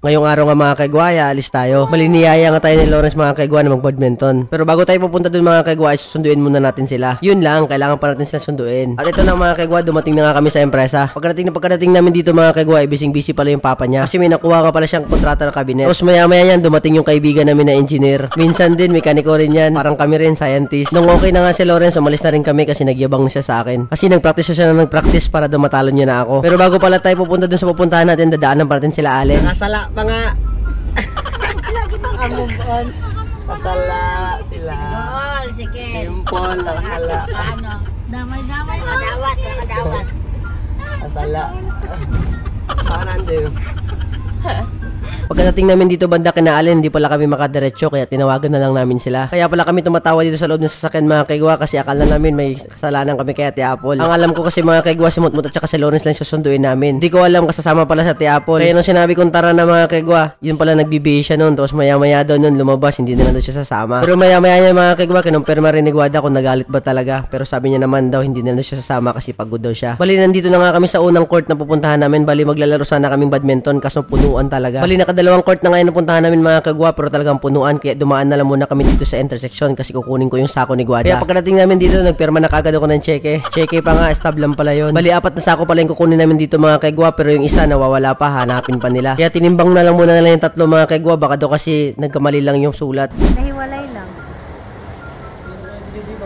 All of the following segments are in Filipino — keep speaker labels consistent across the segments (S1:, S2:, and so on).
S1: Ngayong araw nga mga kaigwa, alis tayo. Bali niyaya nga tayo ni Lawrence mga kaigwa na mag-badminton. Pero bago tayo pupunta dun mga kaigwa, susunduin muna natin sila. Yun lang, kailangan pa natin sila sunduin. At ito na mga kaigwa, dumating na nga kami sa empresa. Pagkadating namin dito mga kaigwa, busy pala yung papa niya. Kasi may nakuha ka pala siyang kontrata ng kabinet. Tapos maya yan, dumating yung kaibigan namin na engineer. Minsan din, mekaniko rin yan. Parang kami rin, scientist. Nung okay na nga si Lawrence, umalis na rin kami kasi nagyabang na siya sa akin. Kasi nagpractice siya na nagpractice para dumatalo niya na ako. Pero bago pala tayo pupunta dun sa pupuntahan natin, dadaanan pa natin sila Allen. Nakasala pa nga. Move on. Pasala sila.
S2: Gol, sige.
S1: Simple lang sala.
S2: Ano? Damay-damay. Nakadawat.
S1: Pasala. Nandun. Pagkadating namin dito banda kina Allen, hindi pala kami makadiretso kaya tinawagan na lang namin sila. Kaya pala kami tumatawa dito sa loob ng sasakyan mga kaigwa kasi akala namin may kasalanan kami kay Ate Apple. Ang alam ko kasi mga kaigwa si Mutmut at saka si Lawrence lang susunduin namin. Hindi ko alam kasama pala sa Ate Apple. Kaya nung sinabi kong tara na mga kaigwa, yun pala nagbibihis siya noon. Tapos maya daw noon lumabas, hindi na siya sasama. Pero maya niya mga kaigwa, kinumpirma rin ni Guada kung nagalit ba talaga. Pero sabi niya naman daw hindi na siya sasama kasi pagod daw siya. Bali nandito na nga kami sa unang court na pupuntahan namin. Bali maglalaro sana kaming badminton kaso punuan talaga. Bali nakadalawang court na ngayon puntahan namin mga kagwa pero talagang punuan kaya dumaan na lang muna kami dito sa intersection kasi kukunin ko yung sako ni Guada. Kaya pagdating namin dito nagpirma na kagad ako ng cheque. Cheque pa nga, stab lang pala yun. Bali 4 na sako pala yung kukunin namin dito mga kagwa pero yung isa nawawala pa, hanapin pa nila. Kaya tinimbang na lang muna nila yung 3 mga kagwa baka daw kasi nagkamali lang yung sulat.
S2: Nahiwalay lang.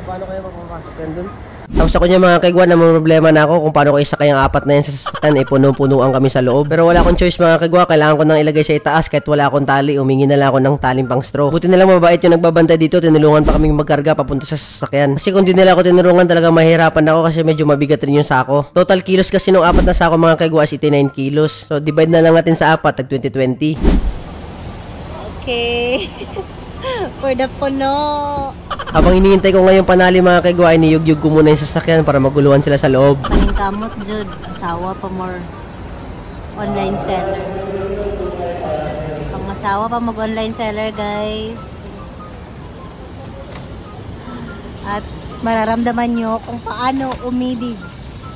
S1: Paano kayo mapapasok yan dun? Tapos ako niya mga kaigwa na may problema na ako kung paano ko isakay ang 4 na yan sa sasakyan puno-punuan kami sa loob. Pero wala akong choice mga kaigwa, kailangan ko nang ilagay sa itaas kahit wala akong tali, umingi na lang ako ng taling pang straw. Buti na lang mabait yung nagbabantay dito, tinulungan pa kaming magkarga papunta sa sasakyan. Kasi kung di nila ako tinulungan talaga mahirapan ako kasi medyo mabigat rin yung sako. Total kilos kasi nung 4 na sako mga kaigwa is 89 kilos. So divide na lang natin sa 4, tag 20-20.
S2: Okay. For the puno.
S1: Habang hinihintay ko ngayon panali mga kaigwa, iniyugyug ko muna yung sasakyan para maguluhan sila sa loob.
S2: Paningkamot jud, asawa pa more online seller. Ang asawa pa mag-online seller guys. At mararamdaman nyo kung paano umidig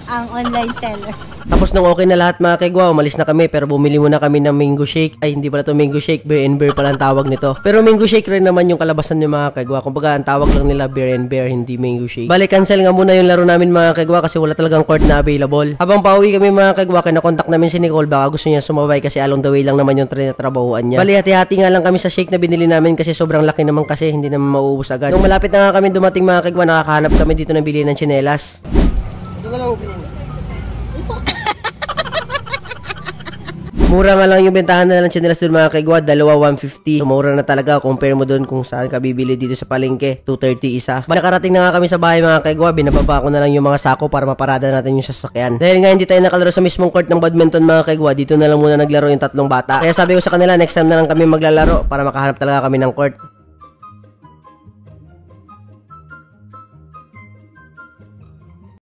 S2: ang online seller.
S1: Tapos nung okay na lahat mga kaigwa, umalis na kami pero bumili muna kami ng mango shake. Ay hindi pala to mango shake, beer and beer pala ang tawag nito. Pero mango shake rin naman yung kalabasan ng mga kaigwa. Kumbaga ang tawag lang nila beer and beer, hindi mango shake. Bali cancel nga muna yung laro namin mga kaigwa kasi wala talagang court na available. Habang pauwi kami mga kaigwa, kinakontak namin si Nicole baka gusto niya sumabay kasi along the way lang naman yung trabahuan niya. Bali hati-hati nga lang kami sa shake na binili namin kasi sobrang laki naman kasi hindi naman mauubos agad. Nung malapit na nga kami dumating mga kaigwa, nakakahanap kami dito ng bili ng tsinelas. Ito na lang upinin. Mura nga lang yung bentahan na ng tsinelas doon mga kaigwa, dalawa 150. So, mura na talaga, compare mo doon kung saan ka bibili dito sa palengke, 230 isa. Bali nakarating na nga kami sa bahay mga kaigwa, binababa ko na lang yung mga sako para maparada natin yung sasakyan. Dahil nga hindi tayo nakalaro sa mismong court ng badminton mga kaigwa, dito na lang muna naglaro yung 3 bata. Kaya sabi ko sa kanila, next time na lang kami maglalaro para makahanap talaga kami ng court.